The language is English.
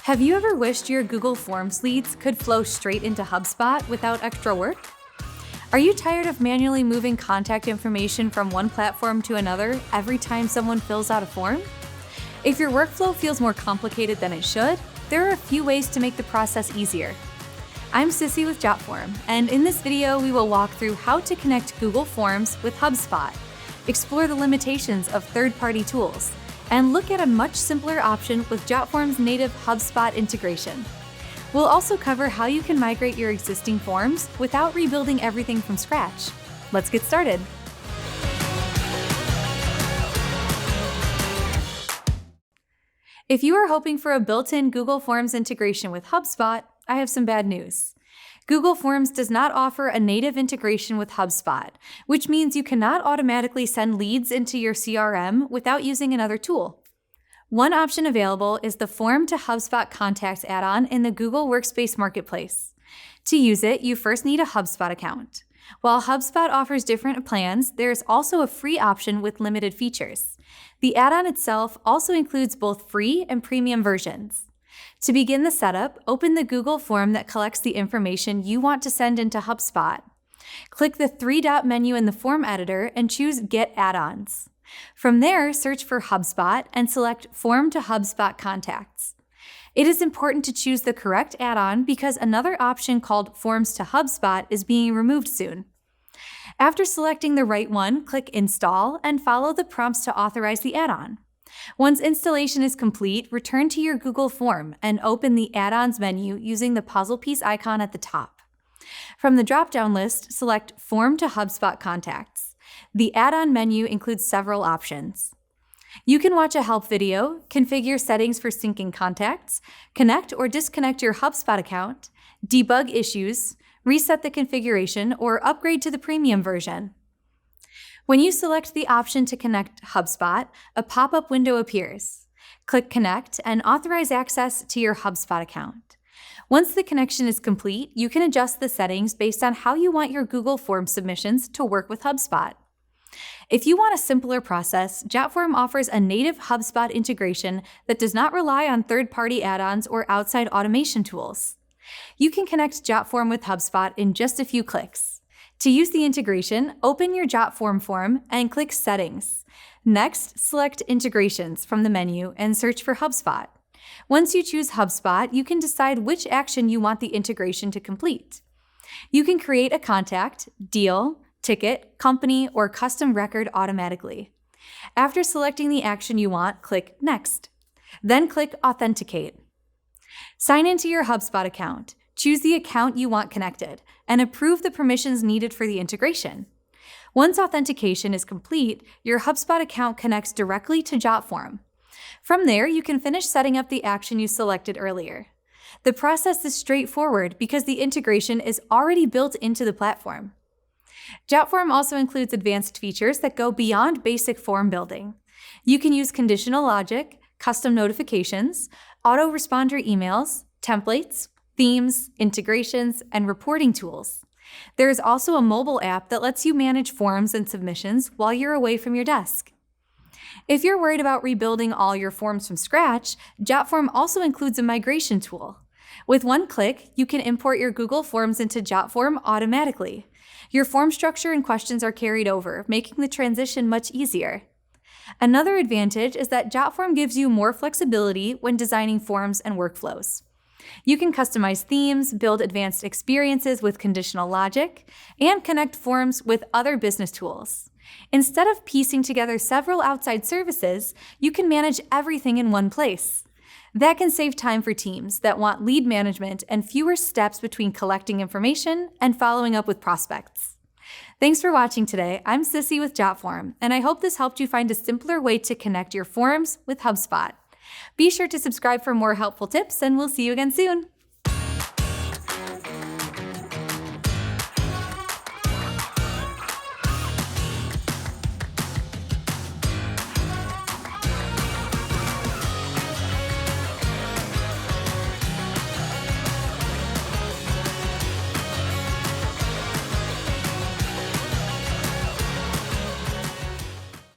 Have you ever wished your Google Forms leads could flow straight into HubSpot without extra work? Are you tired of manually moving contact information from one platform to another every time someone fills out a form? If your workflow feels more complicated than it should, there are a few ways to make the process easier. I'm Sissy with Jotform, and in this video we will walk through how to connect Google Forms with HubSpot, explore the limitations of third-party tools, and look at a much simpler option with Jotform's native HubSpot integration. We'll also cover how you can migrate your existing forms without rebuilding everything from scratch. Let's get started. If you are hoping for a built-in Google Forms integration with HubSpot, I have some bad news. Google Forms does not offer a native integration with HubSpot, which means you cannot automatically send leads into your CRM without using another tool. One option available is the HubSpot Contacts add-on in the Google Workspace Marketplace. To use it, you first need a HubSpot account. While HubSpot offers different plans, there is also a free option with limited features. The add-on itself also includes both free and premium versions. To begin the setup, open the Google form that collects the information you want to send into HubSpot. Click the three-dot menu in the form editor and choose Get Add-ons. From there, search for HubSpot and select HubSpot Contacts. It is important to choose the correct add-on because another option called Forms to HubSpot is being removed soon. After selecting the right one, click Install and follow the prompts to authorize the add-on. Once installation is complete, return to your Google form and open the Add-ons menu using the puzzle piece icon at the top. From the drop-down list, select Form to HubSpot Contacts. The add-on menu includes several options. You can watch a help video, configure settings for syncing contacts, connect or disconnect your HubSpot account, debug issues, reset the configuration, or upgrade to the premium version. When you select the option to connect HubSpot, a pop-up window appears. Click Connect and authorize access to your HubSpot account. Once the connection is complete, you can adjust the settings based on how you want your Google Forms submissions to work with HubSpot. If you want a simpler process, Jotform offers a native HubSpot integration that does not rely on third-party add-ons or outside automation tools. You can connect Jotform with HubSpot in just a few clicks. To use the integration, open your Jotform form and click Settings. Next, select Integrations from the menu and search for HubSpot. Once you choose HubSpot, you can decide which action you want the integration to complete. You can create a contact, deal, ticket, company, or custom record automatically. After selecting the action you want, click Next. Then click Authenticate. Sign into your HubSpot account. Choose the account you want connected, and approve the permissions needed for the integration. Once authentication is complete, your HubSpot account connects directly to Jotform. From there, you can finish setting up the action you selected earlier. The process is straightforward because the integration is already built into the platform. Jotform also includes advanced features that go beyond basic form building. You can use conditional logic, custom notifications, autoresponder emails, templates, themes, integrations, and reporting tools. There is also a mobile app that lets you manage forms and submissions while you're away from your desk. If you're worried about rebuilding all your forms from scratch, Jotform also includes a migration tool. With one click, you can import your Google Forms into Jotform automatically. Your form structure and questions are carried over, making the transition much easier. Another advantage is that Jotform gives you more flexibility when designing forms and workflows. You can customize themes, build advanced experiences with conditional logic, and connect forms with other business tools. Instead of piecing together several outside services, you can manage everything in one place. That can save time for teams that want lead management and fewer steps between collecting information and following up with prospects. Thanks for watching today. I'm Sissy with Jotform, and I hope this helped you find a simpler way to connect your forms with HubSpot. Be sure to subscribe for more helpful tips, and we'll see you again soon.